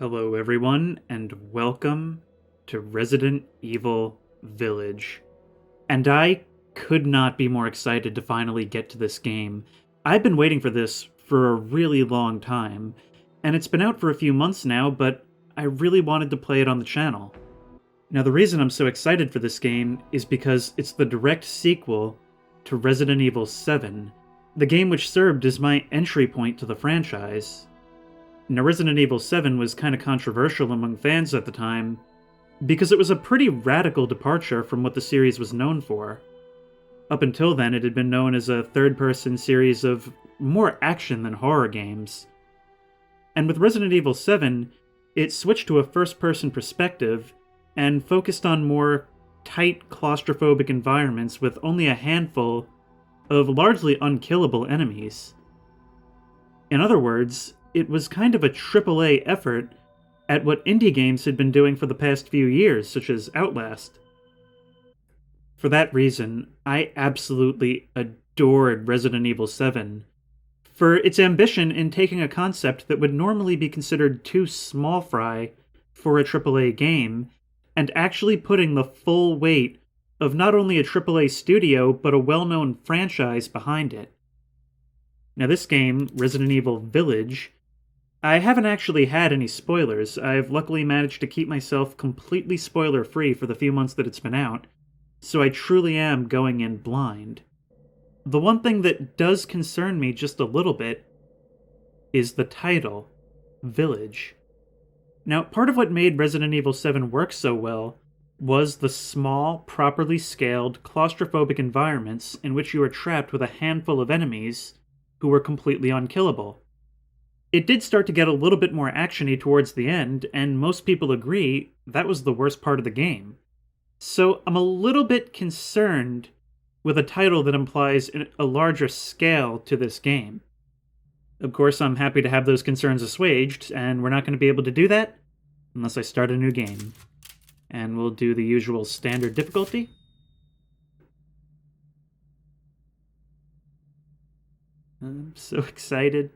Hello, everyone, and welcome to Resident Evil Village. And I could not be more excited to finally get to this game. I've been waiting for this for a really long time, and it's been out for a few months now, but I really wanted to play it on the channel. Now, the reason I'm so excited for this game is because it's the direct sequel to Resident Evil 7, the game which served as my entry point to the franchise. Now, Resident Evil 7 was kind of controversial among fans at the time, because it was a pretty radical departure from what the series was known for. Up until then, it had been known as a third-person series of more action than horror games. And with Resident Evil 7, it switched to a first-person perspective and focused on more tight, claustrophobic environments with only a handful of largely unkillable enemies. In other words, it was kind of a AAA effort at what indie games had been doing for the past few years, such as Outlast. For that reason, I absolutely adored Resident Evil 7 for its ambition in taking a concept that would normally be considered too small fry for a AAA game and actually putting the full weight of not only a AAA studio but a well-known franchise behind it. Now, this game, Resident Evil Village, I haven't actually had any spoilers. I've luckily managed to keep myself completely spoiler-free for the few months that it's been out, so I truly am going in blind. The one thing that does concern me just a little bit is the title, Village. Now, part of what made Resident Evil 7 work so well was the small, properly scaled, claustrophobic environments in which you are trapped with a handful of enemies who were completely unkillable. It did start to get a little bit more actiony towards the end, and most people agree that was the worst part of the game. So I'm a little bit concerned with a title that implies a larger scale to this game. Of course, I'm happy to have those concerns assuaged, and we're not going to be able to do that unless I start a new game. And we'll do the usual standard difficulty. I'm so excited.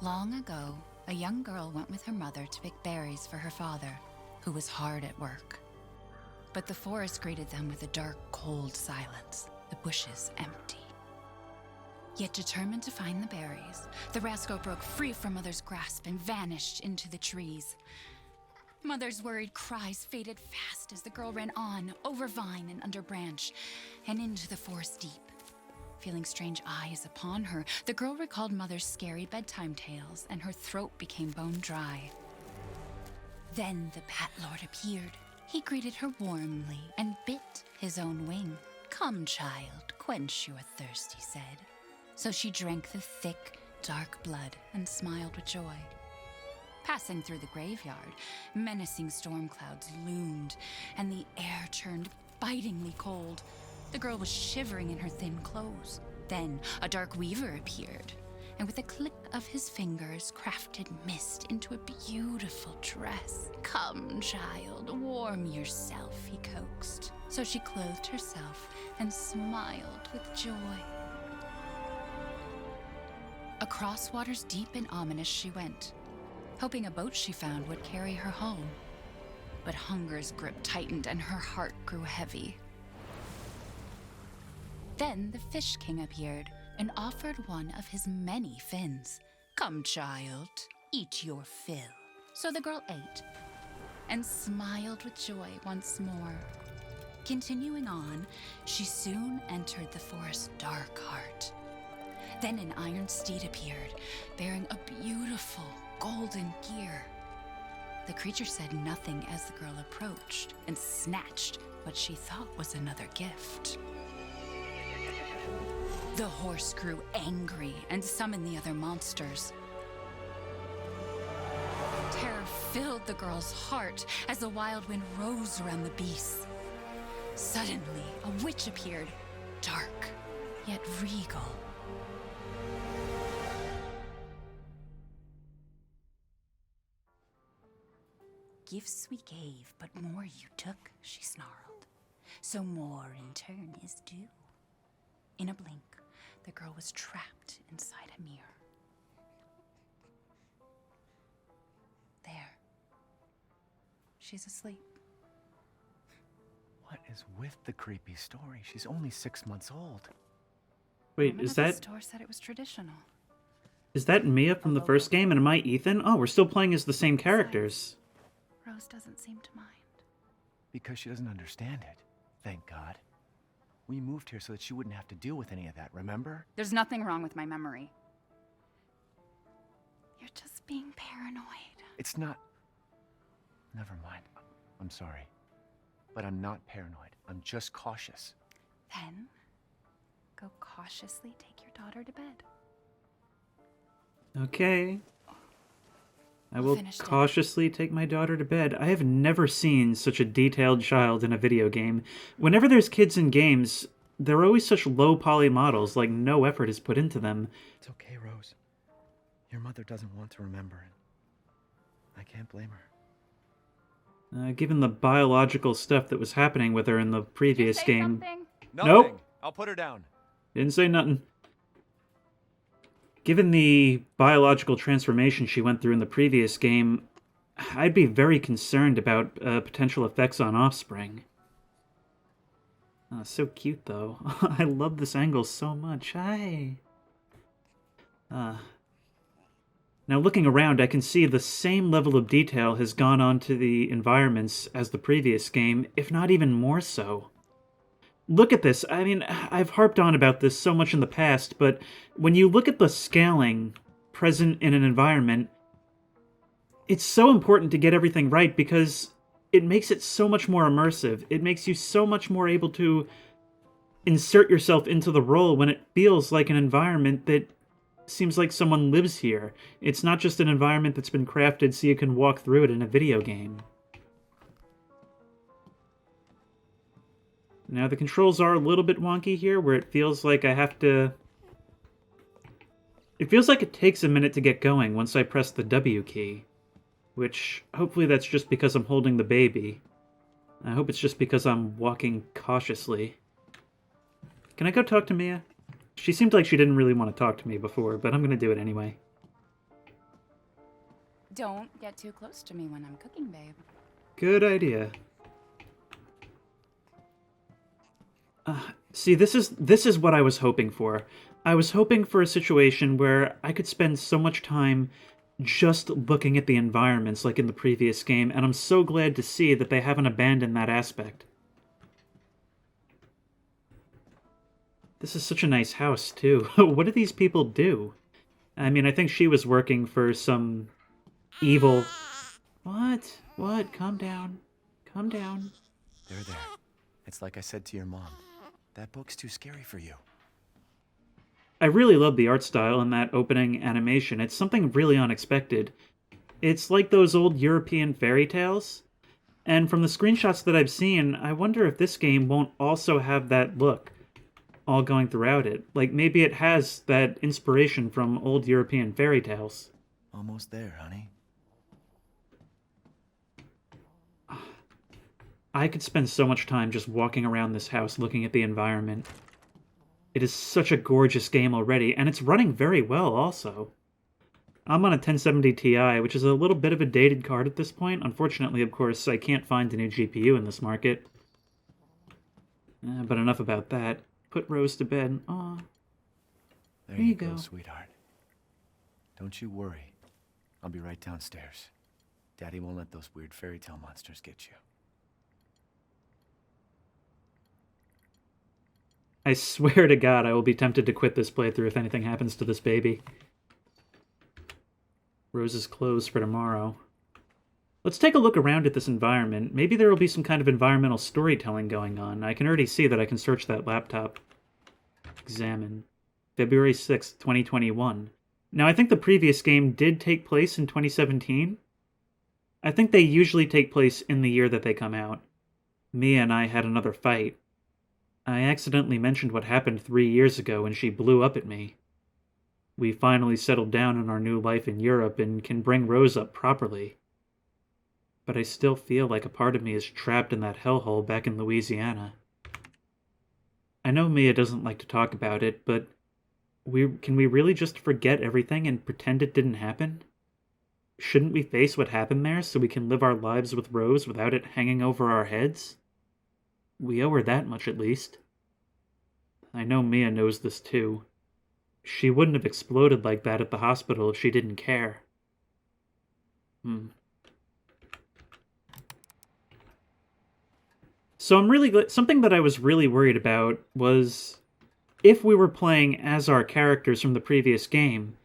Long ago, a young girl went with her mother to pick berries for her father, who was hard at work. But the forest greeted them with a dark, cold silence, the bushes empty. Yet determined to find the berries, the rascal broke free from Mother's grasp and vanished into the trees. Mother's worried cries faded fast as the girl ran on, over vine and under branch, and into the forest deep. Feeling strange eyes upon her, the girl recalled Mother's scary bedtime tales, and her throat became bone dry. Then the Bat Lord appeared. He greeted her warmly and bit his own wing. "Come, child, quench your thirst," he said. So she drank the thick, dark blood and smiled with joy. Passing through the graveyard, menacing storm clouds loomed, and the air turned bitingly cold. The girl was shivering in her thin clothes. Then a dark weaver appeared, and with a click of his fingers crafted mist into a beautiful dress. "Come, child, warm yourself," he coaxed. So she clothed herself and smiled with joy. Across waters deep and ominous she went, hoping a boat she found would carry her home. But hunger's grip tightened and her heart grew heavy. Then the Fish King appeared and offered one of his many fins. "Come, child, eat your fill." So the girl ate and smiled with joy once more. Continuing on, she soon entered the forest's dark heart. Then an iron steed appeared, bearing a beautiful golden gear. The creature said nothing as the girl approached and snatched what she thought was another gift. The horse grew angry and summoned the other monsters. Terror filled the girl's heart as the wild wind rose around the beasts. Suddenly, a witch appeared, dark yet regal. "Gifts we gave, but more you took," she snarled. "So more in turn is due." In a blink, the girl was trapped inside a mirror. There. She's asleep. What is with the creepy story? She's only 6 months old. Wait, Woman is at the that store said it was traditional. Mia from the first game, and am I Ethan? Oh, we're still playing as the same characters. Rose doesn't seem to mind. Because she doesn't understand it. Thank God. We moved here so that she wouldn't have to deal with any of that, remember? There's nothing wrong with my memory. You're just being paranoid. It's not... Never mind. I'm sorry. But I'm not paranoid. I'm just cautious. Then, go cautiously take your daughter to bed. Okay. I will Finish dinner. cautiously take my daughter to bed. I have never seen such a detailed child in a video game. Whenever there's kids in games, they're always such low poly models, like no effort is put into them. It's okay, Rose. Your mother doesn't want to remember it. I can't blame her. Given the biological stuff that was happening with her in the previous game. Nothing. Nope. I'll put her down. Didn't say nothing. Given the biological transformation she went through in the previous game, I'd be very concerned about potential effects on offspring. Oh, so cute, though. I love this angle so much. Hi. Now, looking around, I can see the same level of detail has gone on to the environments as the previous game, if not even more so. Look at this. I mean, I've harped on about this so much in the past, but when you look at the scaling present in an environment, it's so important to get everything right because it makes it so much more immersive. It makes you so much more able to insert yourself into the role when it feels like an environment that seems like someone lives here. It's not just an environment that's been crafted so you can walk through it in a video game. Now, the controls are a little bit wonky here, where it feels like I have to... It feels like it takes a minute to get going once I press the W key. Which, hopefully that's just because I'm holding the baby. I hope it's just because I'm walking cautiously. Can I go talk to Mia? She seemed like she didn't really want to talk to me before, but I'm gonna do it anyway. Don't get too close to me when I'm cooking, babe. Good idea. See, this is what I was hoping for. I was hoping for a situation where I could spend so much time just looking at the environments like in the previous game, and I'm so glad to see that they haven't abandoned that aspect. This is such a nice house, too. What do these people do? I mean, I think she was working for some evil... What? What? Calm down. Calm down. There. It's like I said to your mom. That book's too scary for you. I really love the art style in that opening animation. It's something really unexpected. It's like those old European fairy tales. And from the screenshots that I've seen, I wonder if this game won't also have that look all going throughout it. Like, maybe it has that inspiration from old European fairy tales. Almost there, honey. I could spend so much time just walking around this house looking at the environment. It is such a gorgeous game already, and it's running very well also. I'm on a 1070 Ti, which is a little bit of a dated card at this point. Unfortunately, of course, I can't find a new GPU in this market. But enough about that. Put Rose to bed. Aw. There Here you you go, go. sweetheart. Don't you worry. I'll be right downstairs. Daddy won't let those weird fairy tale monsters get you. I swear to God I will be tempted to quit this playthrough if anything happens to this baby. Rose's clothes for tomorrow. Let's take a look around at this environment. Maybe there will be some kind of environmental storytelling going on. I can already see that I can search that laptop. Examine. February 6th, 2021. Now, I think the previous game did take place in 2017. I think they usually take place in the year that they come out. Mia and I had another fight. I accidentally mentioned what happened 3 years ago when she blew up at me. We finally settled down in our new life in Europe and can bring Rose up properly. But I still feel like a part of me is trapped in that hellhole back in Louisiana. I know Mia doesn't like to talk about it, but Can we really just forget everything and pretend it didn't happen? Shouldn't we face what happened there so we can live our lives with Rose without it hanging over our heads? We owe her that much at least. I know Mia knows this too. She wouldn't have exploded like that at the hospital if she didn't care. So something that I was really worried about was if we were playing as our characters from the previous game.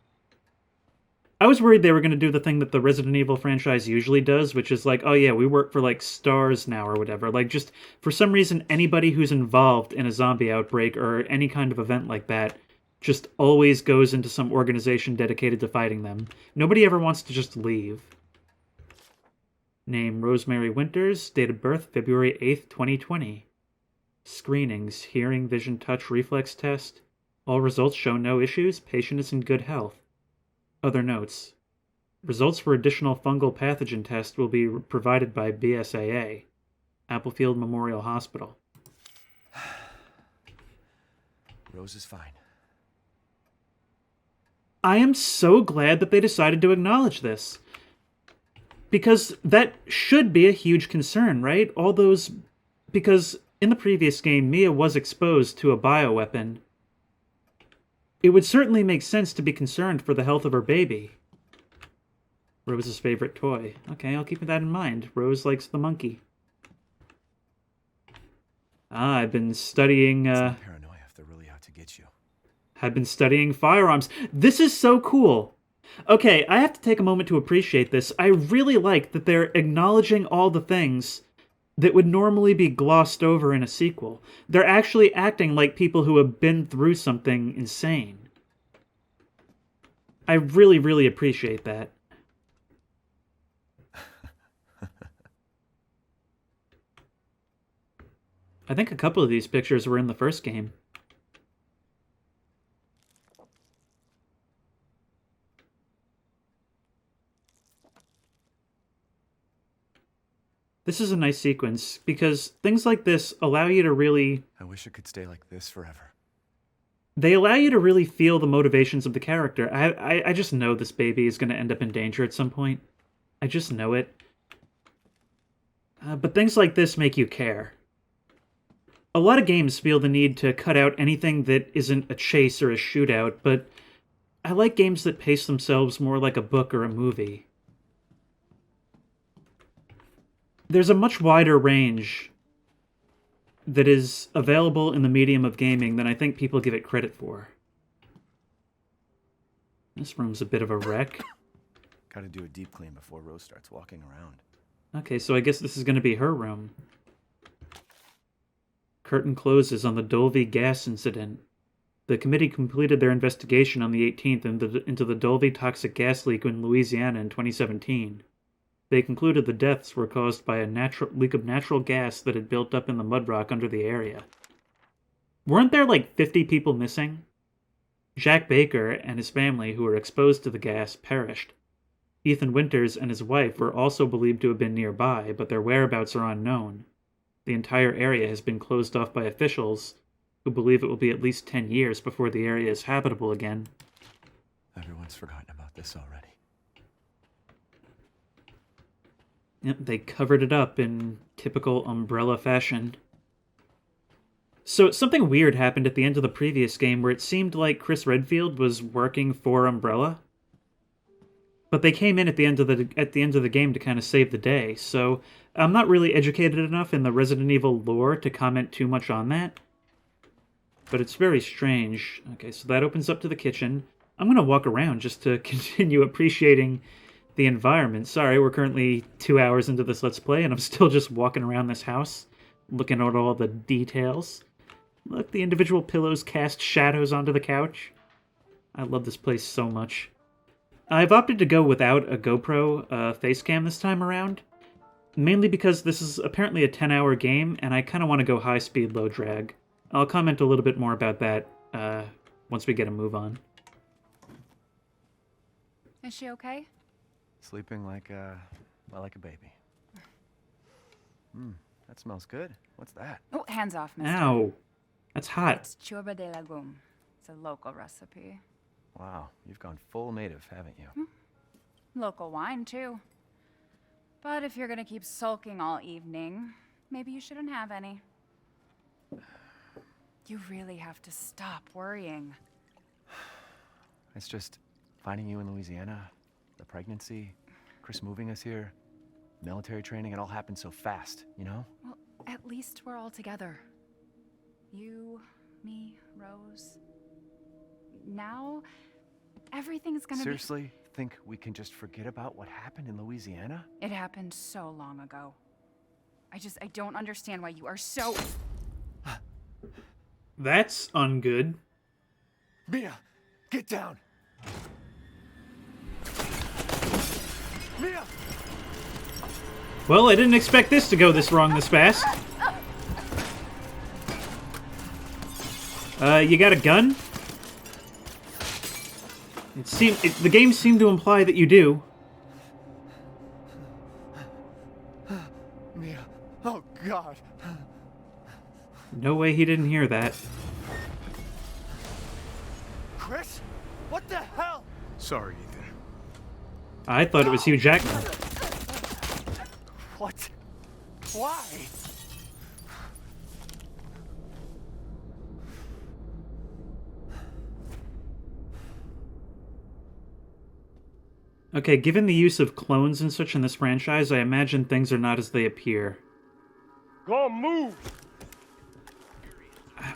I was worried they were going to do the thing that the Resident Evil franchise usually does, which is like, oh yeah, we work for like stars now or whatever. Like just for some reason, anybody who's involved in a zombie outbreak or any kind of event like that just always goes into some organization dedicated to fighting them. Nobody ever wants to just leave. Name Rosemary Winters, date of birth February 8th, 2020. Screenings, hearing, vision, touch, reflex test. All results show no issues, patient is in good health. Other notes. Results for additional fungal pathogen tests will be provided by BSAA, Applefield Memorial Hospital. Rose is fine. I am so glad that they decided to acknowledge this. Because that should be a huge concern, right? Because in the previous game, Mia was exposed to a bioweapon. It would certainly make sense to be concerned for the health of her baby. Rose's favorite toy. Okay, I'll keep that in mind. Rose likes the monkey. I've been studying, paranoia if they're really out to get you. I've been studying firearms. This is so cool. Okay, I have to take a moment to appreciate this. I really like that they're acknowledging all the things that would normally be glossed over in a sequel. They're actually acting like people who have been through something insane. I really, really appreciate that. I think a couple of these pictures were in the first game. This is a nice sequence, because things like this allow you to really... I wish it could stay like this forever. They allow you to really feel the motivations of the character. I just know this baby is going to end up in danger at some point. I just know it. But things like this make you care. A lot of games feel the need to cut out anything that isn't a chase or a shootout, but I like games that pace themselves more like a book or a movie. There's a much wider range that is available in the medium of gaming than I think people give it credit for. This room's a bit of a wreck. Gotta do a deep clean before Rose starts walking around. Okay, so I guess this is going to be her room. Curtain closes on the Dolby gas incident. The committee completed their investigation on the 18th into the Dolby toxic gas leak in Louisiana in 2017. They concluded the deaths were caused by a leak of natural gas that had built up in the mudrock under the area. Weren't there like 50 people missing? Jack Baker and his family, who were exposed to the gas, perished. Ethan Winters and his wife were also believed to have been nearby, but their whereabouts are unknown. The entire area has been closed off by officials, who believe it will be at least 10 years before the area is habitable again. Everyone's forgotten about this already. Yep, they covered it up in typical Umbrella fashion. So something weird happened at the end of the previous game where it seemed like Chris Redfield was working for Umbrella. But they came in at the end of the game to kind of save the day, so I'm not really educated enough in the Resident Evil lore to comment too much on that. But it's very strange. Okay, so that opens up to the kitchen. I'm going to walk around just to continue appreciating the environment. Sorry, we're currently 2 hours into this Let's Play, and I'm still just walking around this house, looking at all the details. Look, the individual pillows cast shadows onto the couch. I love this place so much. I've opted to go without a GoPro face cam this time around, mainly because this is apparently a 10-hour game, and I kind of want to go high speed, low drag. I'll comment a little bit more about that once we get a move on. Is she okay? Sleeping like a baby. That smells good. What's that? Oh, hands off, mister. Ow. That's hot. It's chorba de legume. It's a local recipe. Wow, you've gone full native, haven't you? Local wine, too. But if you're gonna keep sulking all evening, maybe you shouldn't have any. You really have to stop worrying. It's just finding you in Louisiana, the pregnancy, Chris moving us here, military training, it all happened so fast, you know? Well, at least we're all together. You, me, Rose. Now, everything's gonna Seriously? Think we can just forget about what happened in Louisiana? It happened so long ago. I don't understand why you are so... That's ungood. Mia, get down! Mia! Well, I didn't expect this to go this wrong this fast. You got a gun? The game seemed to imply that you do. Mia, oh God. No way he didn't hear that. Chris? What the hell? Sorry, Ethan. I thought it was Hugh Jackman. What? Why? Okay, given the use of clones and such in this franchise, I imagine things are not as they appear. Go move!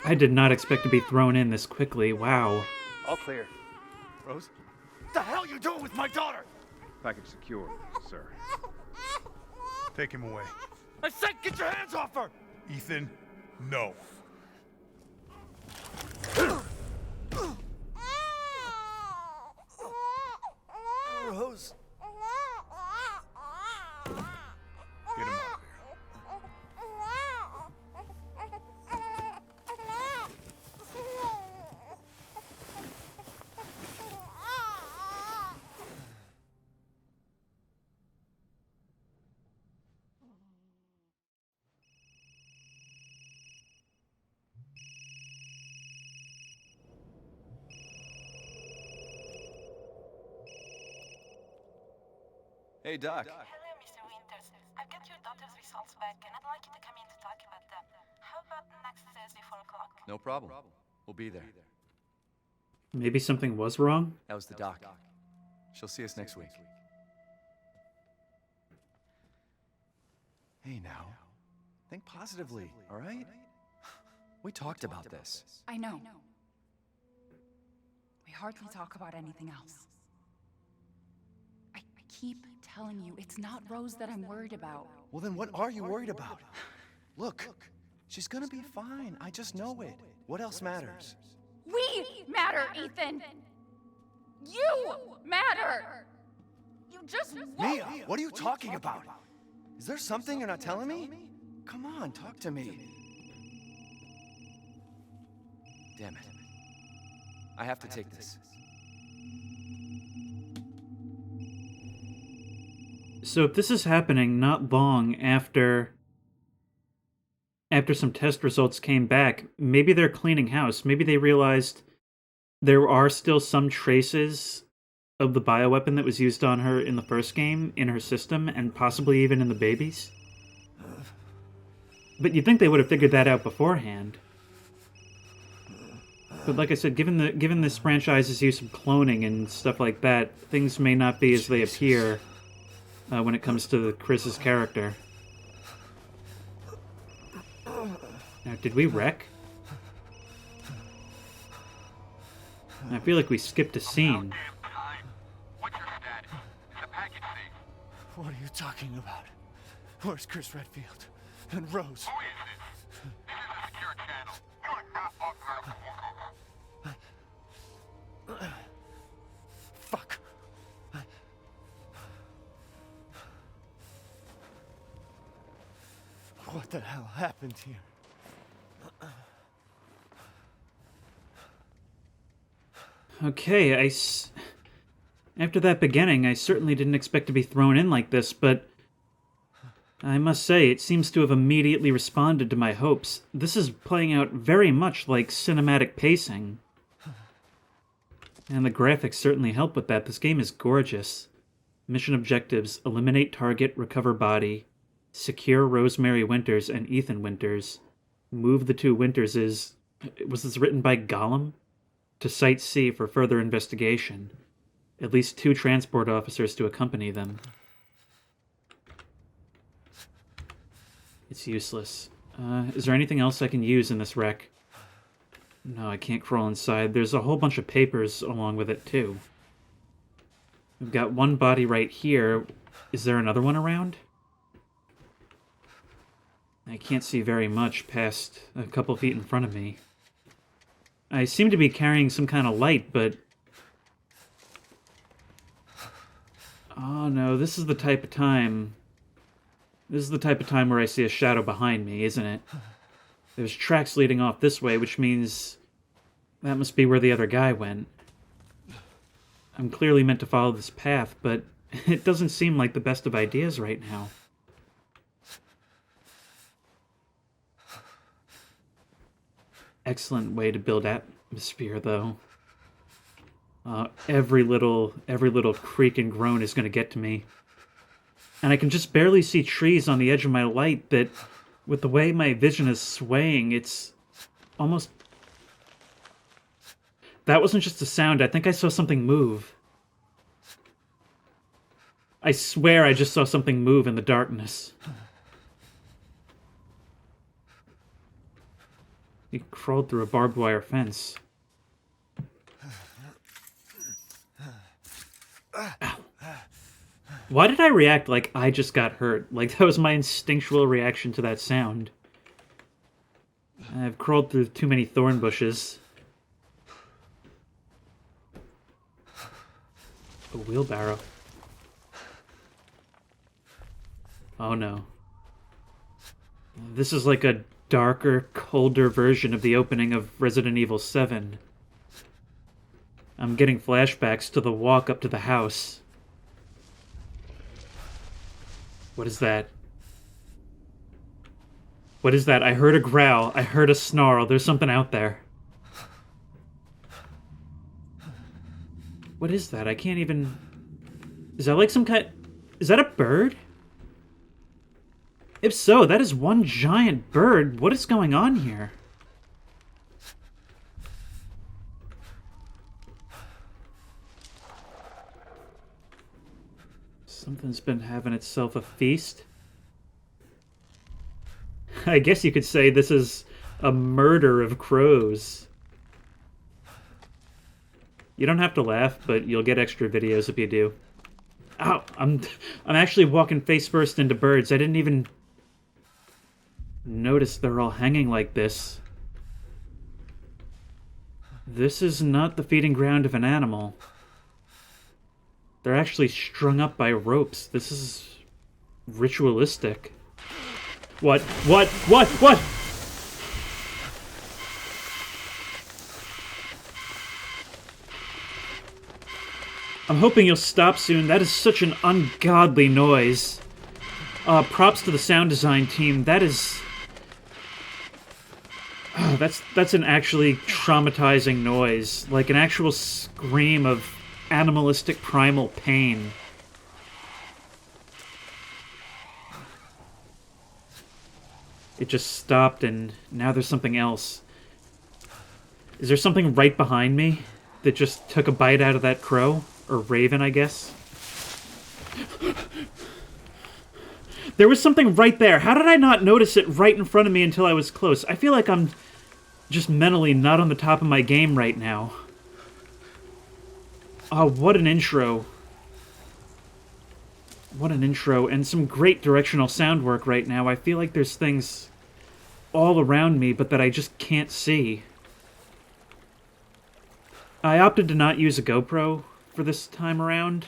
I did not expect to be thrown in this quickly. Wow. All clear. Rose? What the hell you doing with my daughter? Package secure, sir. Take him away. I said get your hands off her! Ethan, no. Rose. Get him out of Hey, Doc. Hello, Mr. Winters. I've got your daughter's results back, and I'd like you to come in to talk about them. How about next Thursday, 4 o'clock? No problem. We'll be there. Maybe something was wrong? That was the doc. She'll see us next week. Hey, now. Think positively, all right? We talked about this. I know. We hardly talk about anything else. I keep telling you, it's not Rose that I'm worried about. Well, then what are you worried about? Look, she's gonna be fine. I just know it. What else matters? We matter, Ethan! You matter! You just won't. Mia, what are you talking about? Is there something you're not telling me? Come on, talk to me. Damn it. I have to take this. So if this is happening not long after some test results came back, maybe they're cleaning house. Maybe they realized there are still some traces of the bioweapon that was used on her in the first game in her system, and possibly even in the babies. But you'd think they would have figured that out beforehand. But like I said, given this franchise's use of cloning and stuff like that, things may not be as they appear when it comes to Chris's character. Now, did we wreck? I feel like we skipped a scene. What's your status? Is the package safe? What are you talking about? Where's Chris Redfield? And Rose? Who is this? This is a secure channel. You are not authorized to walk over. Fuck. What the hell happened here? Okay, after that beginning, I certainly didn't expect to be thrown in like this, but I must say, it seems to have immediately responded to my hopes. This is playing out very much like cinematic pacing. And the graphics certainly help with that. This game is gorgeous. Mission objectives: eliminate target, recover body, secure Rosemary Winters and Ethan Winters, move the two Winterses. Was this written by Gollum? To Site C for further investigation. At least 2 transport officers to accompany them. It's useless. Is there anything else I can use in this wreck? No, I can't crawl inside. There's a whole bunch of papers along with it, too. We've got one body right here. Is there another one around? I can't see very much past a couple feet in front of me. I seem to be carrying some kind of light, but... Oh no, this is the type of time... This is the type of time where I see a shadow behind me, isn't it? There's tracks leading off this way, which means that must be where the other guy went. I'm clearly meant to follow this path, but it doesn't seem like the best of ideas right now. Excellent way to build atmosphere, though. Every little creak and groan is going to get to me. And I can just barely see trees on the edge of my light that, with the way my vision is swaying, it's almost... That wasn't just a sound. I think I saw something move. I swear I just saw something move in the darkness. He crawled through a barbed wire fence. Ow. Why did I react like I just got hurt? Like that was my instinctual reaction to that sound. I've crawled through too many thorn bushes. A wheelbarrow. Oh no. This is like a darker, colder version of the opening of Resident Evil 7. I'm getting flashbacks to the walk up to the house. What is that? What is that? I heard a growl. I heard a snarl. There's something out there. What is that? I can't even... Is that like some kind... Is that a bird? If so, that is one giant bird. What is going on here? Something's been having itself a feast. I guess you could say this is a murder of crows. You don't have to laugh, but you'll get extra videos if you do. Ow! I'm actually walking face first into birds. I didn't even notice they're all hanging like this. This is not the feeding ground of an animal. They're actually strung up by ropes. This is ritualistic. What? What? What? What? I'm hoping you'll stop soon. That is such an ungodly noise. Props to the sound design team. That is... that's an actually traumatizing noise. Like an actual scream of animalistic primal pain. It just stopped and now there's something else. Is there something right behind me that just took a bite out of that crow? Or raven, I guess? There was something right there. How did I not notice it right in front of me until I was close? I feel like I'm just mentally not on the top of my game right now. Oh, what an intro. What an intro, and some great directional sound work right now. I feel like there's things all around me, but that I just can't see. I opted to not use a GoPro for this time around.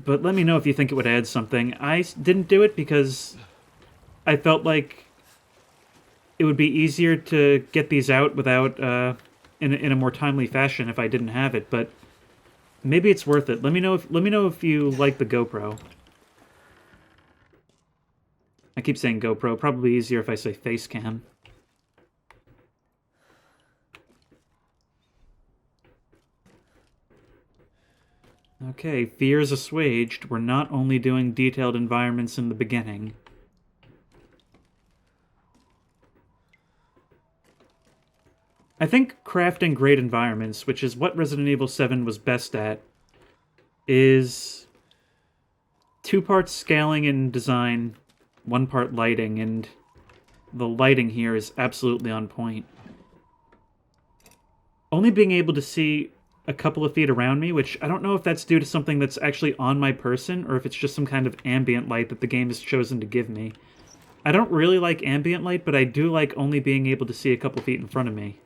But let me know if you think it would add something. I didn't do it because I felt like it would be easier to get these out without, in a more timely fashion if I didn't have it, but maybe it's worth it. Let me know if you like the GoPro. I keep saying GoPro, probably easier if I say Facecam. Okay, fears assuaged. We're not only doing detailed environments in the beginning. I think crafting great environments, which is what Resident Evil 7 was best at, is 2 parts scaling and design, 1 part lighting, and the lighting here is absolutely on point. Only being able to see a couple of feet around me, which I don't know if that's due to something that's actually on my person, or if it's just some kind of ambient light that the game has chosen to give me. I don't really like ambient light, but I do like only being able to see a couple feet in front of me.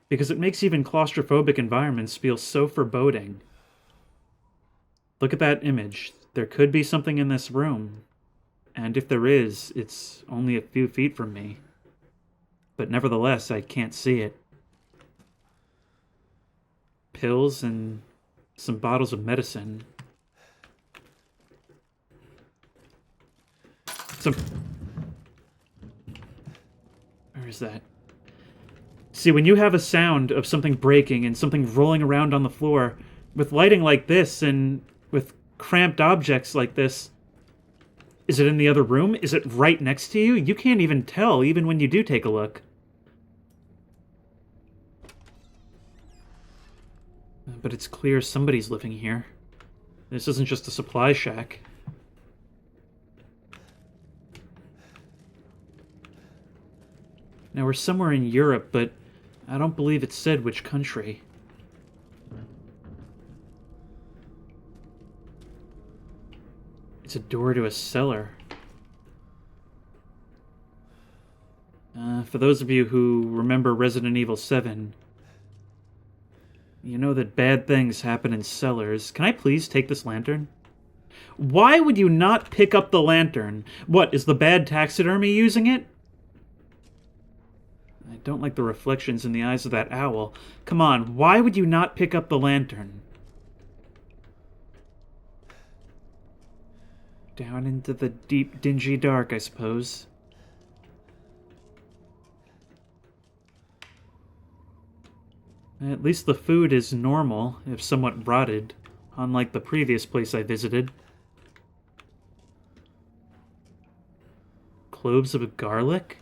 Because it makes even claustrophobic environments feel so foreboding. Look at that image. There could be something in this room. And if there is, it's only a few feet from me. But nevertheless, I can't see it. Pills and some bottles of medicine. Where is that? See, when you have a sound of something breaking and something rolling around on the floor, with lighting like this and with cramped objects like this, is it in the other room? Is it right next to you? You can't even tell, even when you do take a look. But it's clear somebody's living here. This isn't just a supply shack. Now, we're somewhere in Europe, but I don't believe it said which country. It's a door to a cellar. For those of you who remember Resident Evil 7, you know that bad things happen in cellars. Can I please take this lantern? Why would you not pick up the lantern? What, is the bad taxidermy using it? I don't like the reflections in the eyes of that owl. Come on, why would you not pick up the lantern? Down into the deep, dingy dark, I suppose. At least the food is normal, if somewhat rotted, unlike the previous place I visited. Cloves of garlic?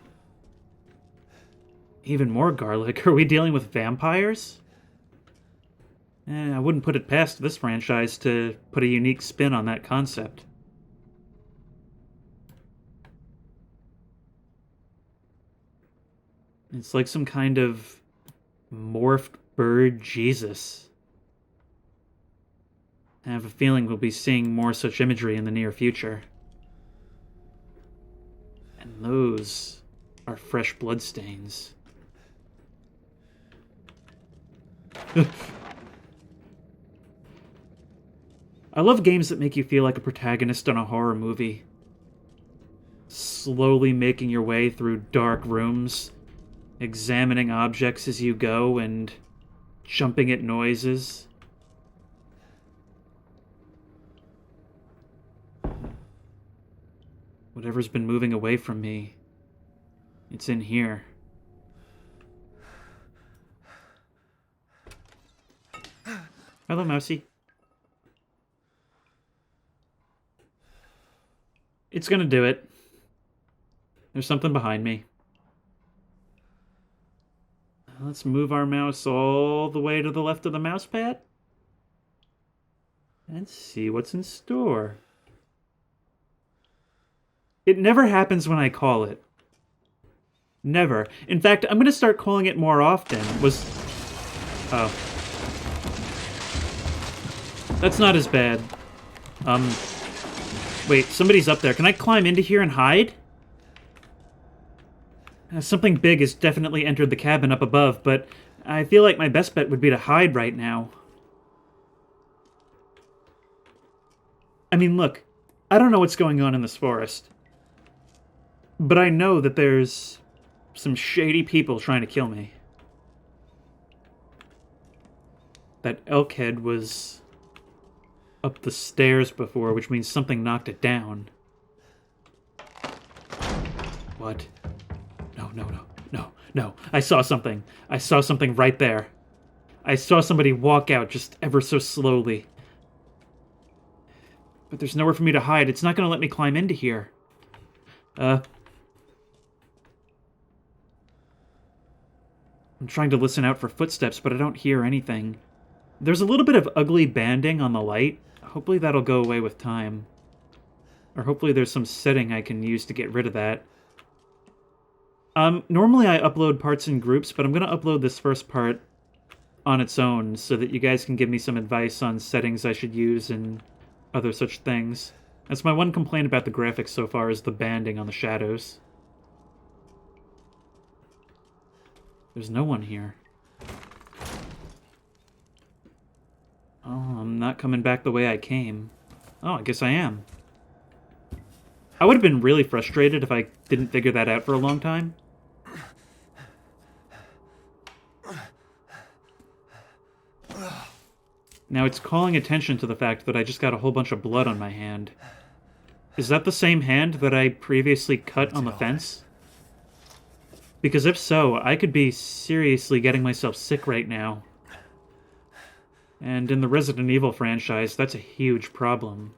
Even more garlic. Are we dealing with vampires? I wouldn't put it past this franchise to put a unique spin on that concept. It's like some kind of morphed bird Jesus. I have a feeling we'll be seeing more such imagery in the near future. And those are fresh bloodstains. I love games that make you feel like a protagonist in a horror movie. Slowly making your way through dark rooms, examining objects as you go, and jumping at noises. Whatever's been moving away from me, it's in here. Hello, Mousy. It's gonna do it. There's something behind me. Let's move our mouse all the way to the left of the mouse pad. And see what's in store. It never happens when I call it. Never. In fact, I'm gonna start calling it more often. Oh. That's not as bad. Wait, somebody's up there. Can I climb into here and hide? Something big has definitely entered the cabin up above, but I feel like my best bet would be to hide right now. I mean, look, I don't know what's going on in this forest, but I know that there's some shady people trying to kill me. That elk head was up the stairs before, which means something knocked it down. What? No. I saw something. I saw something right there. I saw somebody walk out just ever so slowly. But there's nowhere for me to hide. It's not going to let me climb into here. I'm trying to listen out for footsteps, but I don't hear anything. There's a little bit of ugly banding on the light. Hopefully that'll go away with time. Or hopefully there's some setting I can use to get rid of that. Normally I upload parts in groups, but I'm going to upload this first part on its own so that you guys can give me some advice on settings I should use and other such things. That's my one complaint about the graphics so far is the banding on the shadows. There's no one here. Oh, I'm not coming back the way I came. Oh, I guess I am. I would have been really frustrated if I didn't figure that out for a long time. Now it's calling attention to the fact that I just got a whole bunch of blood on my hand. Is that the same hand that I previously cut on the fence? Because if so, I could be seriously getting myself sick right now. And in the Resident Evil franchise, that's a huge problem.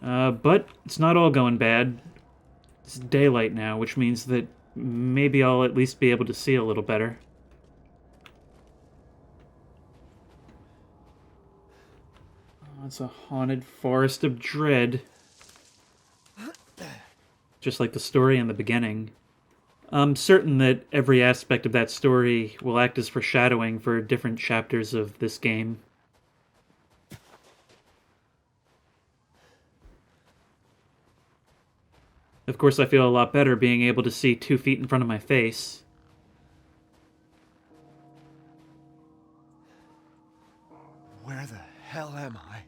But it's not all going bad. It's daylight now, which means that maybe I'll at least be able to see a little better. Oh, it's a haunted forest of dread. Just like the story in the beginning. I'm certain that every aspect of that story will act as foreshadowing for different chapters of this game. Of course, I feel a lot better being able to see 2 feet in front of my face. Where the hell am I?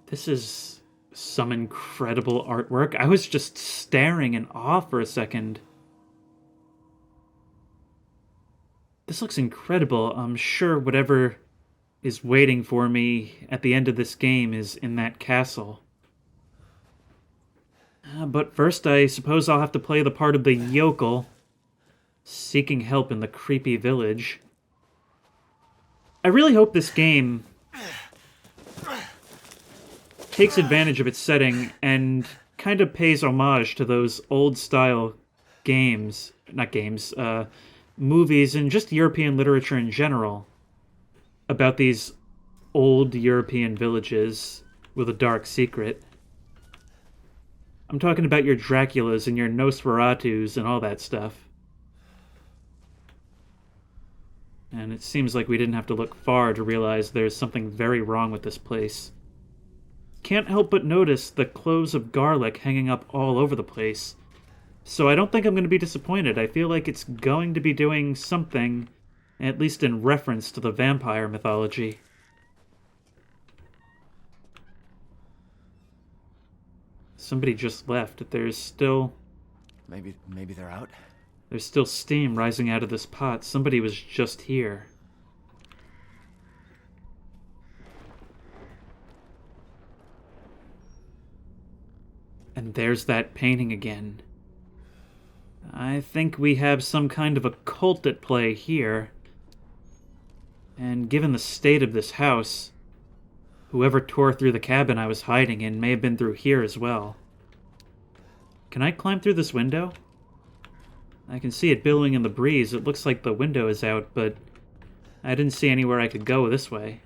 This is some incredible artwork. I was just staring in awe for a second. This looks incredible. I'm sure whatever is waiting for me at the end of this game is in that castle. But first, I suppose I'll have to play the part of the yokel, seeking help in the creepy village. I really hope this game takes advantage of its setting and kind of pays homage to those old-style games, movies and just European literature in general, about these old European villages with a dark secret. I'm talking about your Draculas and your Nosferatus and all that stuff. And it seems like we didn't have to look far to realize there's something very wrong with this place. Can't help but notice the cloves of garlic hanging up all over the place. So I don't think I'm going to be disappointed. I feel like it's going to be doing something, at least in reference to the vampire mythology. Somebody just left. There's still... Maybe they're out? There's still steam rising out of this pot. Somebody was just here. And there's that painting again. I think we have some kind of a cult at play here. And given the state of this house, whoever tore through the cabin I was hiding in may have been through here as well. Can I climb through this window? I can see it billowing in the breeze. It looks like the window is out, but I didn't see anywhere I could go this way.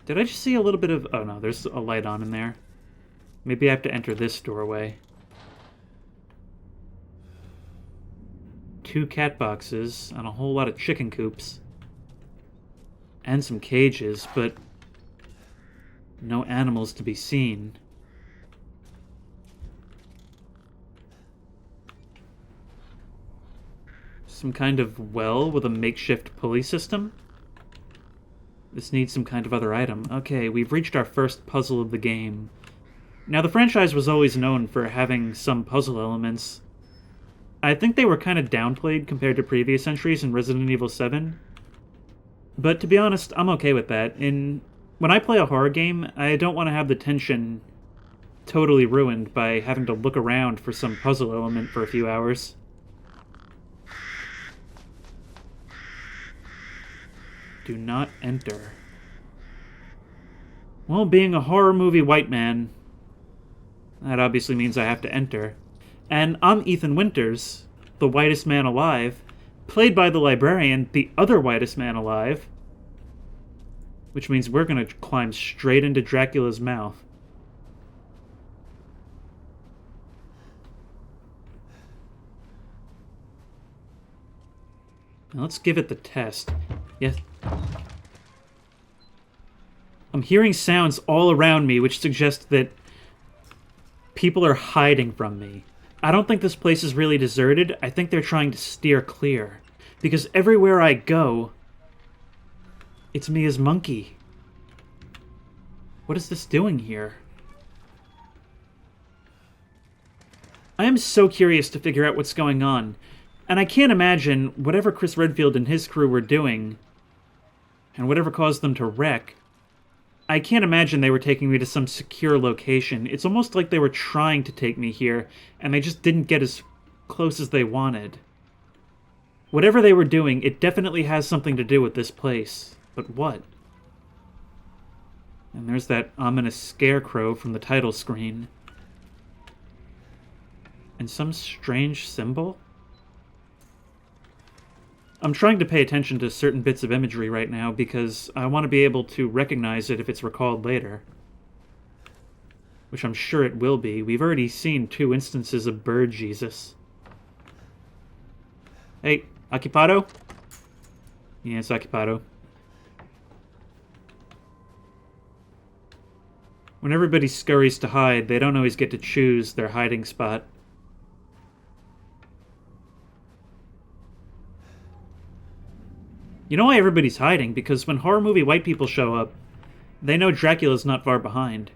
Did I just see a little bit of... Oh no, there's a light on in there. Maybe I have to enter this doorway. 2 cat boxes and a whole lot of chicken coops. And some cages, but no animals to be seen. Some kind of well with a makeshift pulley system? This needs some kind of other item. Okay, we've reached our first puzzle of the game. Now, the franchise was always known for having some puzzle elements. I think they were kind of downplayed compared to previous entries in Resident Evil 7. But to be honest, I'm okay with that. In when I play a horror game, I don't want to have the tension totally ruined by having to look around for some puzzle element for a few hours. Do not enter. Well, being a horror movie white man, that obviously means I have to enter. And I'm Ethan Winters, the whitest man alive, played by the librarian, the other whitest man alive, which means we're gonna climb straight into Dracula's mouth. Now let's give it the test. Yes. I'm hearing sounds all around me, which suggest that people are hiding from me. I don't think this place is really deserted. I think they're trying to steer clear. Because everywhere I go, it's me as Monkey. What is this doing here? I am so curious to figure out what's going on. And I can't imagine whatever Chris Redfield and his crew were doing, and whatever caused them to wreck, I can't imagine they were taking me to some secure location. It's almost like they were trying to take me here, and they just didn't get as close as they wanted. Whatever they were doing, it definitely has something to do with this place. But what? And there's that ominous scarecrow from the title screen. And some strange symbol? I'm trying to pay attention to certain bits of imagery right now because I want to be able to recognize it if it's recalled later. Which I'm sure it will be. We've already seen 2 instances of Bird Jesus. Hey, Occupado? Yeah, it's Occupado. When everybody scurries to hide, they don't always get to choose their hiding spot. You know why everybody's hiding? Because when horror movie white people show up, they know Dracula's not far behind.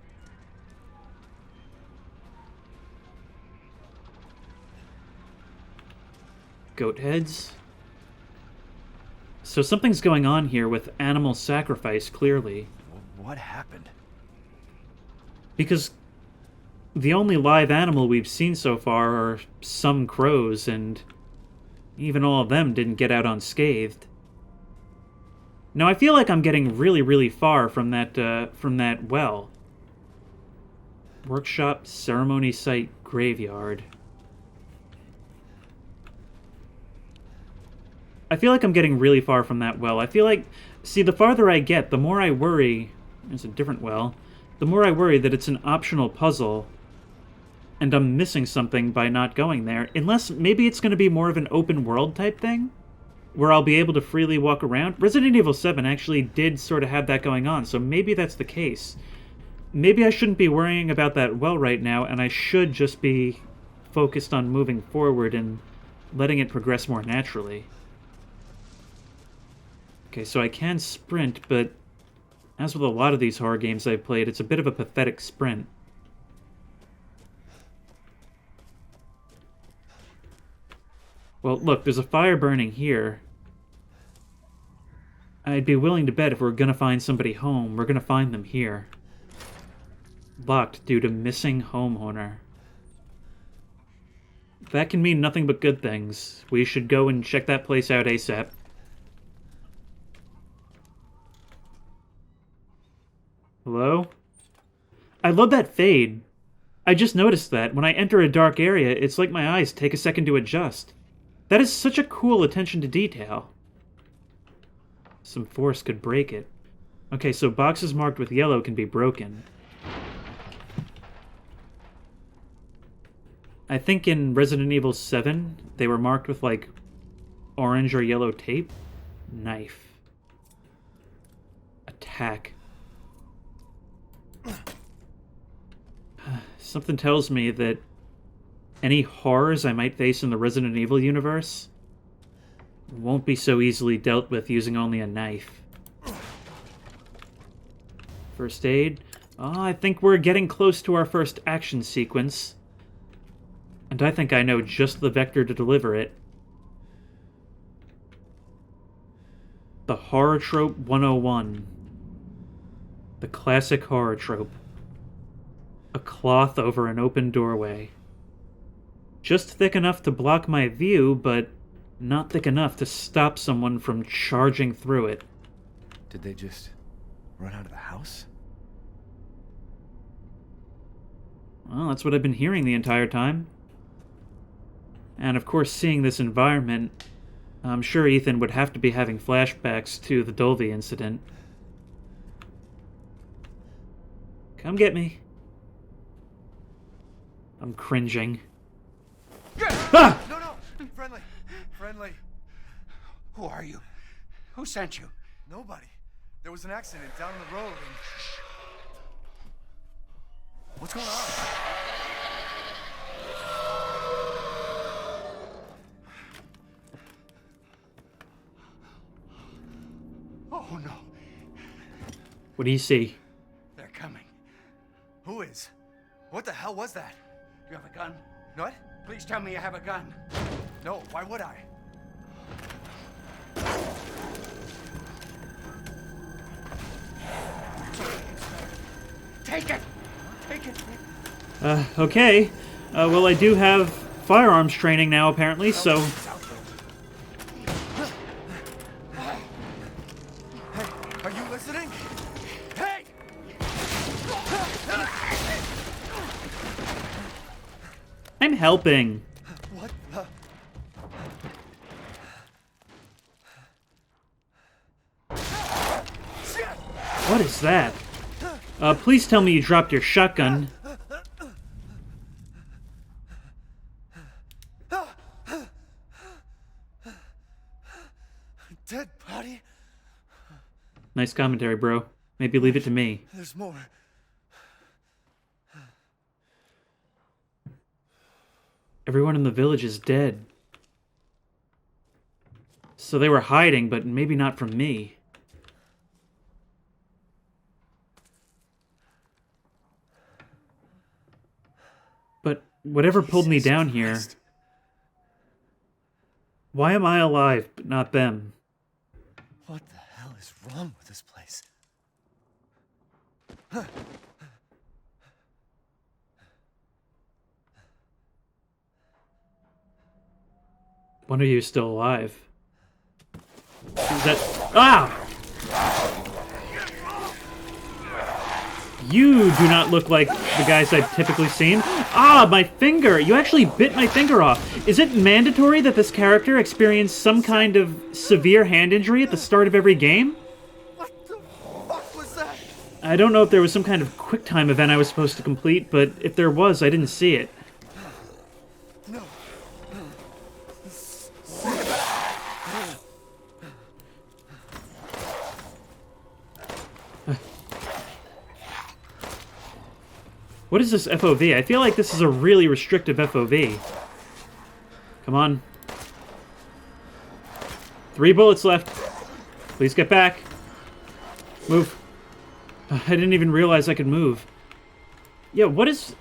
Goat heads? So something's going on here with animal sacrifice, clearly. What happened? Because the only live animal we've seen so far are some crows, and even all of them didn't get out unscathed. Now, I feel like I'm getting really, really far from that well. Workshop, ceremony site, graveyard. I feel like I'm getting really far from that well. I feel like, see, the farther I get, the more I worry, there's a different well, the more I worry that it's an optional puzzle, and I'm missing something by not going there, unless maybe it's going to be more of an open world type thing, where I'll be able to freely walk around. Resident Evil 7 actually did sort of have that going on, so maybe that's the case. Maybe I shouldn't be worrying about that well right now, and I should just be focused on moving forward and letting it progress more naturally. Okay, so I can sprint, but as with a lot of these horror games I've played, it's a bit of a pathetic sprint. Well, look, there's a fire burning here. I'd be willing to bet if we're gonna find somebody home, we're gonna find them here. Locked due to missing homeowner. That can mean nothing but good things. We should go and check that place out ASAP. Hello? I love that fade. I just noticed that. When I enter a dark area, it's like my eyes take a second to adjust. That is such a cool attention to detail. Some force could break it. Okay, so boxes marked with yellow can be broken. I think in Resident Evil 7, they were marked with, like, orange or yellow tape. Knife. Attack. Something tells me that any horrors I might face in the Resident Evil universe won't be so easily dealt with using only a knife. First aid. Oh, I think we're getting close to our first action sequence. And I think I know just the vector to deliver it. The Horror Trope 101. The classic horror trope. A cloth over an open doorway. Just thick enough to block my view, but not thick enough to stop someone from charging through it. Did they just run out of the house? Well, that's what I've been hearing the entire time. And of course, seeing this environment, I'm sure Ethan would have to be having flashbacks to the Dolby incident. Come get me. I'm cringing. Ah! No, no! Friendly! Friendly! Who are you? Who sent you? Nobody. There was an accident down the road and... What's going on? Oh no, What do you see? they're coming. Who is? What the hell was that? You have a gun? What? Please tell me you have a gun. No, why would I? Take it! Take it! Okay. Well, I do have firearms training now, apparently, so... Hey, are you listening? Hey! I'm helping. What the... What is that? Please tell me you dropped your shotgun. Dead body? Nice commentary, bro. Maybe leave it to me. There's more. Everyone in the village is dead. So they were hiding, but maybe not from me. But whatever pulled me Jesus down here... Christ. Why am I alive, but not them? What the hell is wrong with this place? One of you is still alive. Is that... Ah! You do not look like the guys I've typically seen. Ah, my finger! You actually bit my finger off. Is it mandatory that this character experience some kind of severe hand injury at the start of every game? What the fuck was that? I don't know if there was some kind of QuickTime event I was supposed to complete, but if there was, I didn't see it. No. What is this FOV? I feel like this is a really restrictive FOV. Come on. 3 bullets left. Please get back. Move. I didn't even realize I could move. Yeah, what is...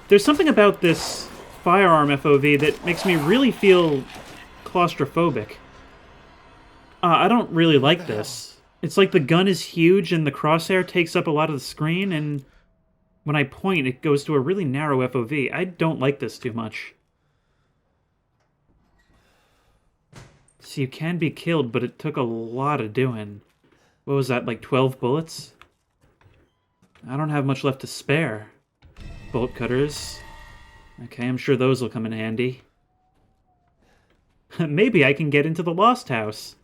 There's something about this firearm FOV that makes me really feel claustrophobic. I don't really like this. It's like the gun is huge and the crosshair takes up a lot of the screen, and when I point, it goes to a really narrow FOV. I don't like this too much. So you can be killed, but it took a lot of doing. What was that, like 12 bullets? I don't have much left to spare. Bolt cutters. Okay, I'm sure those will come in handy. Maybe I can get into the Lost House,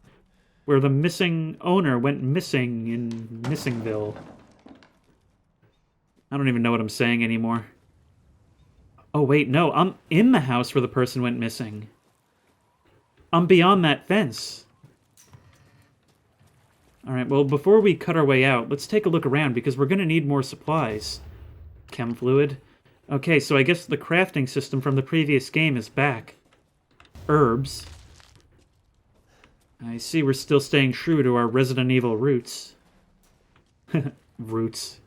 where the missing owner went missing in Missingville. I don't even know what I'm saying anymore. Oh, wait, no. I'm in the house where the person went missing. I'm beyond that fence. Alright, well, before we cut our way out, let's take a look around, because we're going to need more supplies. Chem fluid. Okay, so I guess the crafting system from the previous game is back. Herbs. I see we're still staying true to our Resident Evil roots. Roots.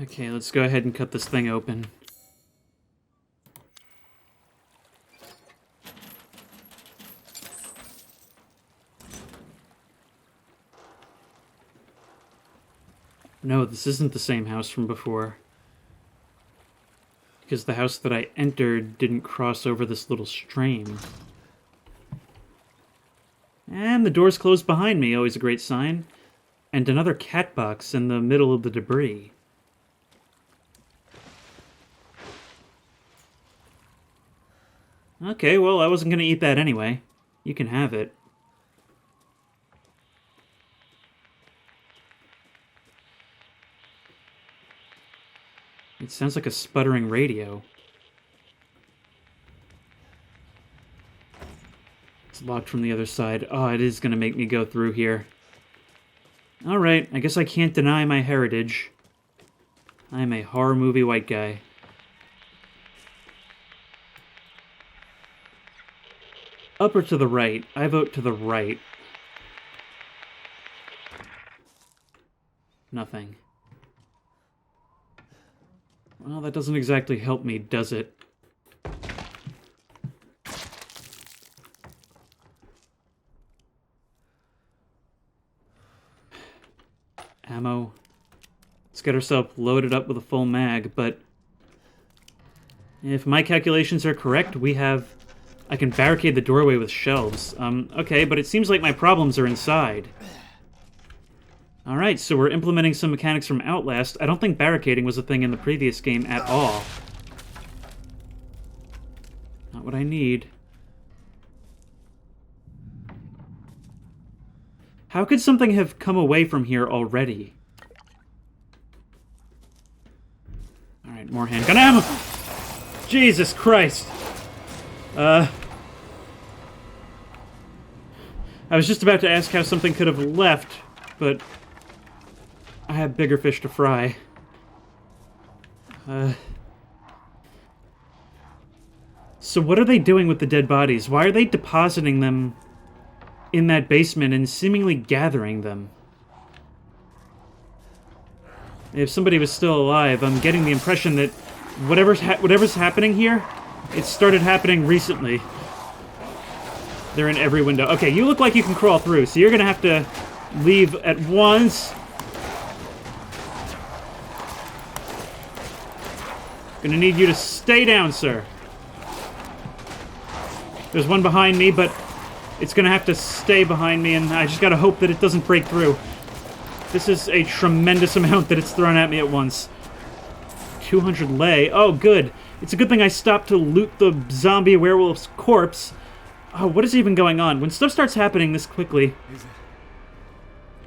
Okay, let's go ahead and cut this thing open. No, this isn't the same house from before. Because the house that I entered didn't cross over this little stream. And the door's closed behind me, always a great sign. And another cat box in the middle of the debris. Okay, well, I wasn't gonna eat that anyway. You can have it. It sounds like a sputtering radio. It's locked from the other side. Oh, it is gonna make me go through here. Alright, I guess I can't deny my heritage. I am a horror movie white guy. Up or to the right? I vote to the right. Nothing. Well, that doesn't exactly help me, does it? Ammo. Let's get ourselves loaded up with a full mag, but if my calculations are correct, I can barricade the doorway with shelves. Okay, but it seems like my problems are inside. Alright, so we're implementing some mechanics from Outlast. I don't think barricading was a thing in the previous game at all. Not what I need. How could something have come away from here already? Alright, more handgun ammo! Jesus Christ! I was just about to ask how something could have left, but I have bigger fish to fry. So what are they doing with the dead bodies? Why are they depositing them in that basement and seemingly gathering them? If somebody was still alive, I'm getting the impression that whatever's happening here, it started happening recently. They're in every window. Okay, you look like you can crawl through, so you're gonna have to leave at once. Gonna need you to stay down, sir. There's one behind me, but it's gonna have to stay behind me, and I just gotta hope that it doesn't break through. This is a tremendous amount that it's thrown at me at once. 200 lei. Oh, good. It's a good thing I stopped to loot the zombie werewolf's corpse. Oh, what is even going on? When stuff starts happening this quickly... Is it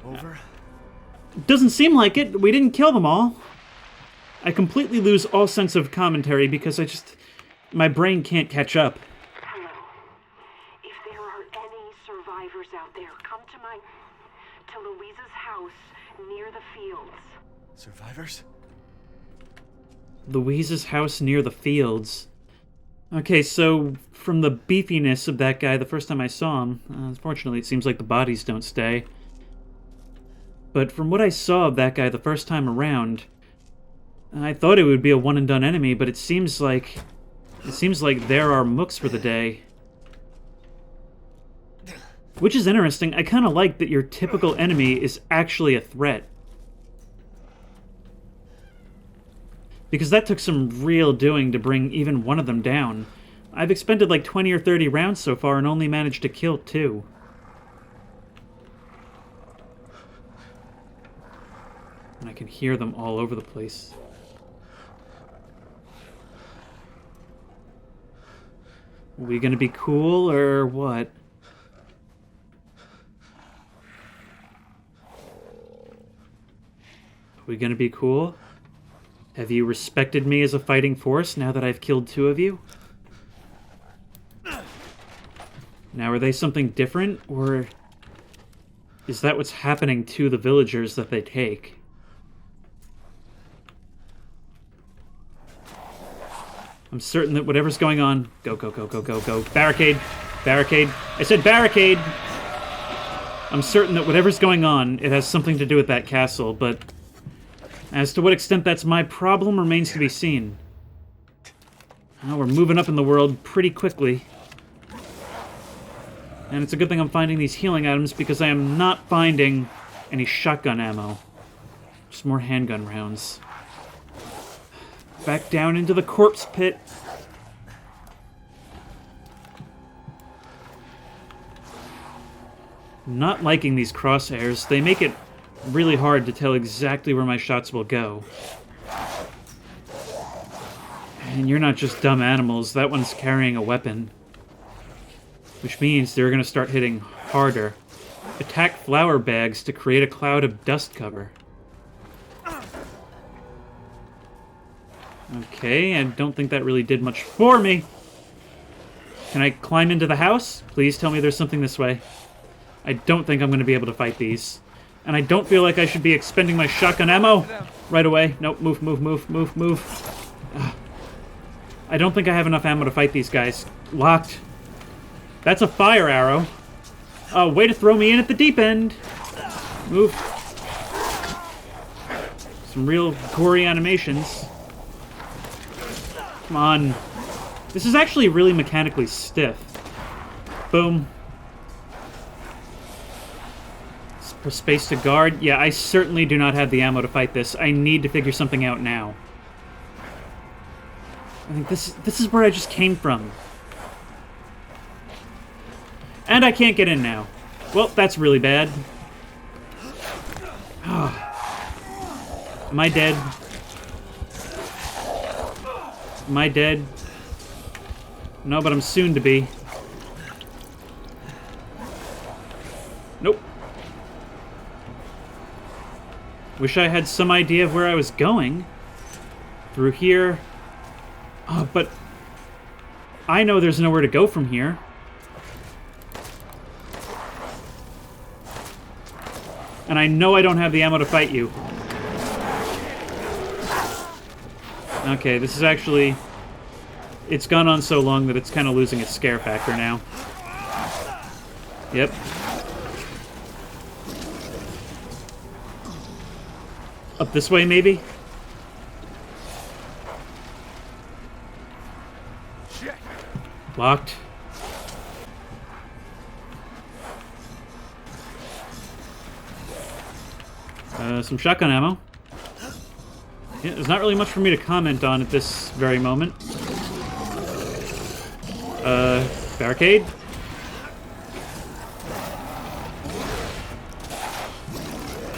over? Doesn't seem like it. We didn't kill them all. I completely lose all sense of commentary because my brain can't catch up. Hello. If there are any survivors out there, come to Louisa's house near the fields. Survivors? Louisa's house near the fields. Okay, so from the beefiness of that guy the first time I saw him, unfortunately it seems like the bodies don't stay. But from what I saw of that guy the first time around, I thought it would be a one-and-done enemy, but it seems like there are mooks for the day. Which is interesting. I kind of like that your typical enemy is actually a threat. Because that took some real doing to bring even one of them down. I've expended like 20 or 30 rounds so far and only managed to kill 2. And I can hear them all over the place. Are we gonna be cool or what? Are we gonna be cool? Have you respected me as a fighting force now that I've killed 2 of you? Now, are they something different, or is that what's happening to the villagers that they take? I'm certain that whatever's going on... Go, go, go, go, go, go. Barricade! Barricade! I said barricade! I'm certain that whatever's going on, it has something to do with that castle, but... as to what extent that's my problem remains to be seen. Well, we're moving up in the world pretty quickly. And it's a good thing I'm finding these healing items because I am not finding any shotgun ammo. Just more handgun rounds. Back down into the corpse pit. Not liking these crosshairs. They make it really hard to tell exactly where my shots will go. And you're not just dumb animals. That one's carrying a weapon. Which means they're going to start hitting harder. Attack flour bags to create a cloud of dust cover. Okay, I don't think that really did much for me. Can I climb into the house? Please tell me there's something this way. I don't think I'm going to be able to fight these. And I don't feel like I should be expending my shotgun ammo right away. Nope, move, move, move, move, move. Ugh. I don't think I have enough ammo to fight these guys. Locked. That's a fire arrow. Oh, way to throw me in at the deep end. Move. Some real gory animations. Come on. This is actually really mechanically stiff. Boom. For space to guard. Yeah, I certainly do not have the ammo to fight this. I need to figure something out now. I think this is where I just came from. And I can't get in now. Well, that's really bad. Am I dead? Am I dead? No, but I'm soon to be. Nope. Wish I had some idea of where I was going. Through here. Oh, but I know there's nowhere to go from here. And I know I don't have the ammo to fight you. Okay, this is actually... It's gone on so long that it's kind of losing its scare factor now. Yep. Up this way, maybe? Shit. Locked. Some shotgun ammo. Yeah, there's not really much for me to comment on at this very moment. Barricade?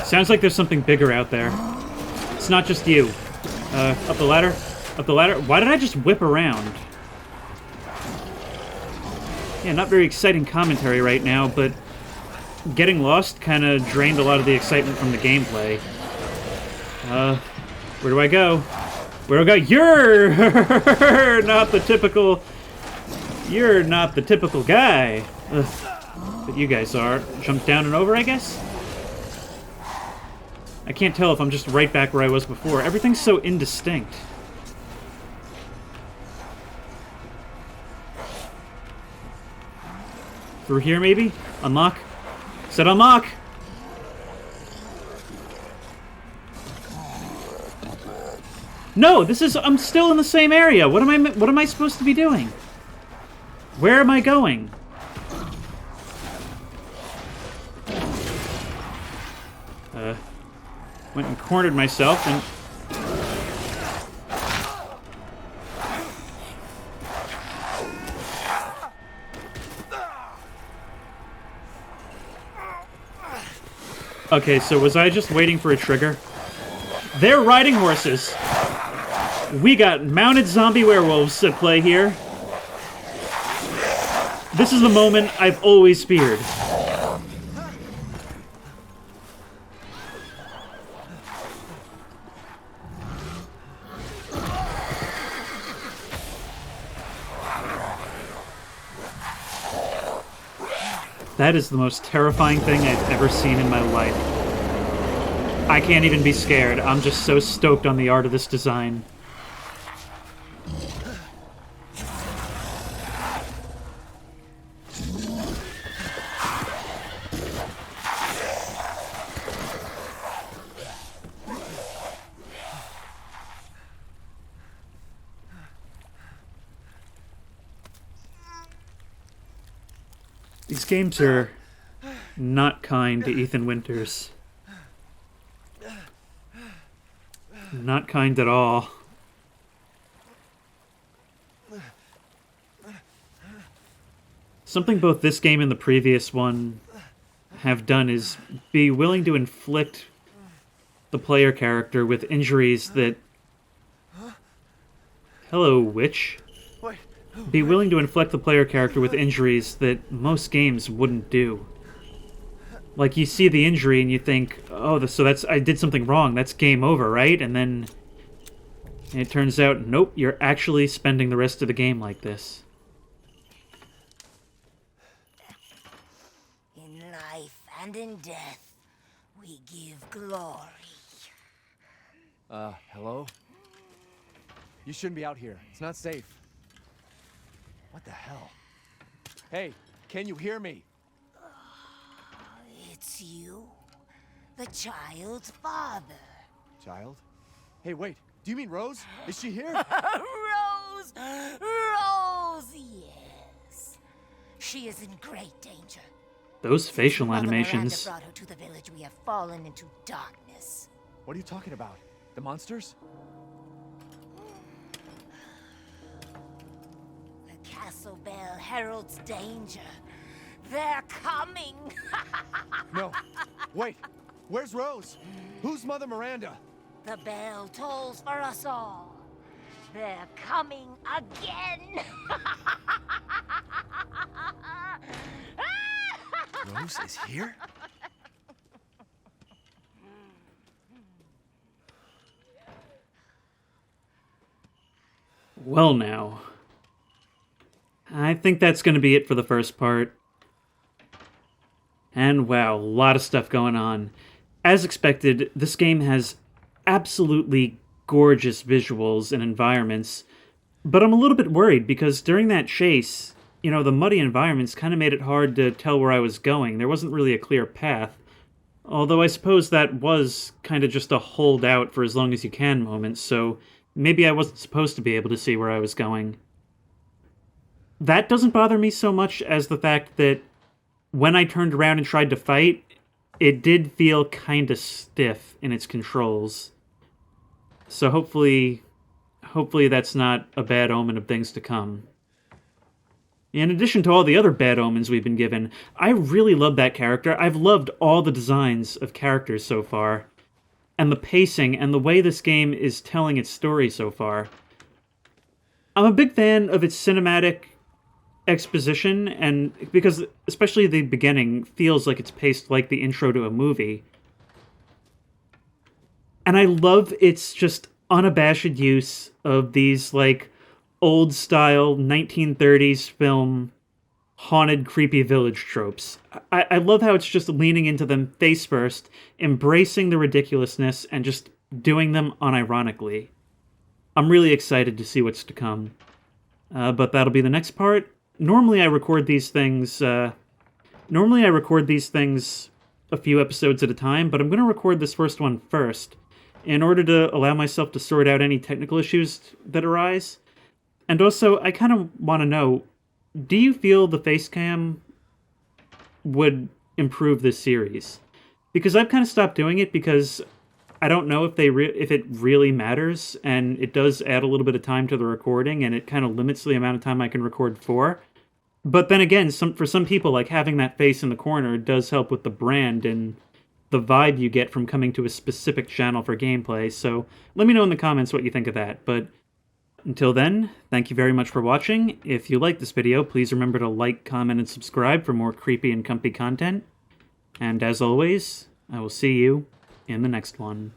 Sounds like there's something bigger out there. It's not just you. Up the ladder? Up the ladder? Why did I just whip around? Yeah, not very exciting commentary right now, but getting lost kind of drained a lot of the excitement from the gameplay. Where do I go? Where do I go? You're not the typical... You're not the typical guy. Ugh. But you guys are. Jump down and over, I guess? I can't tell if I'm just right back where I was before. Everything's so indistinct. Through here, maybe? Unlock? Said unlock! No, this is... I'm still in the same area. What am I supposed to be doing? Where am I going? Went and cornered myself and... Okay, so was I just waiting for a trigger? They're riding horses! We got mounted zombie werewolves at play here. This is the moment I've always feared. That is the most terrifying thing I've ever seen in my life. I can't even be scared. I'm just so stoked on the art of this design. These games are not kind to Ethan Winters. not kind at all. Something both this game and the previous one have done is be willing to inflict the player character with injuries that... Hello, witch. Be willing to inflict the player character with injuries that most games wouldn't do. Like, you see the injury and you think, oh, so that's... I did something wrong, that's game over, right? And then it turns out, nope, you're actually spending the rest of the game like this. In life and in death, we give glory. Hello? You shouldn't be out here. It's not safe. What the hell? Hey, can you hear me? It's you, the child's father. Child? Hey, wait. Do you mean Rose? Is she here? Rose! Rose, yes. She is in great danger. Those facial Mother animations. Miranda brought her to the village. We have fallen into darkness. What are you talking about? The monsters? The castle bell heralds danger. They're coming. No. Wait. Where's Rose? Who's Mother Miranda? The bell tolls for us all. They're coming again. Rose is here? Well now. I think that's going to be it for the first part. And wow, a lot of stuff going on. As expected, this game has absolutely gorgeous visuals and environments, but I'm a little bit worried because during that chase, you know, the muddy environments kind of made it hard to tell where I was going. There wasn't really a clear path, although I suppose that was kind of just a hold out for as long as you can moment, so maybe I wasn't supposed to be able to see where I was going. That doesn't bother me so much as the fact that when I turned around and tried to fight, it did feel kind of stiff in its controls. So hopefully that's not a bad omen of things to come. In addition to all the other bad omens we've been given, I really love that character. I've loved all the designs of characters so far, and the pacing and the way this game is telling its story so far. I'm a big fan of its cinematic exposition, and because especially the beginning feels like it's paced like the intro to a movie. And I love its just unabashed use of these like old style 1930s film haunted creepy village tropes. I love how it's just leaning into them face first, embracing the ridiculousness and just doing them unironically. I'm really excited to see what's to come. But that'll be the next part. Normally I record these things a few episodes at a time, but I'm going to record this first one first in order to allow myself to sort out any technical issues that arise. And also, I kind of want to know, do you feel the face cam would improve this series? Because I've kind of stopped doing it because I don't know if if it really matters, and it does add a little bit of time to the recording, and it kind of limits the amount of time I can record for. But then again, for some people, like having that face in the corner does help with the brand and the vibe you get from coming to a specific channel for gameplay. So let me know in the comments what you think of that. But until then, thank you very much for watching. If you liked this video, please remember to like, comment, and subscribe for more creepy and comfy content. And as always, I will see you in the next one.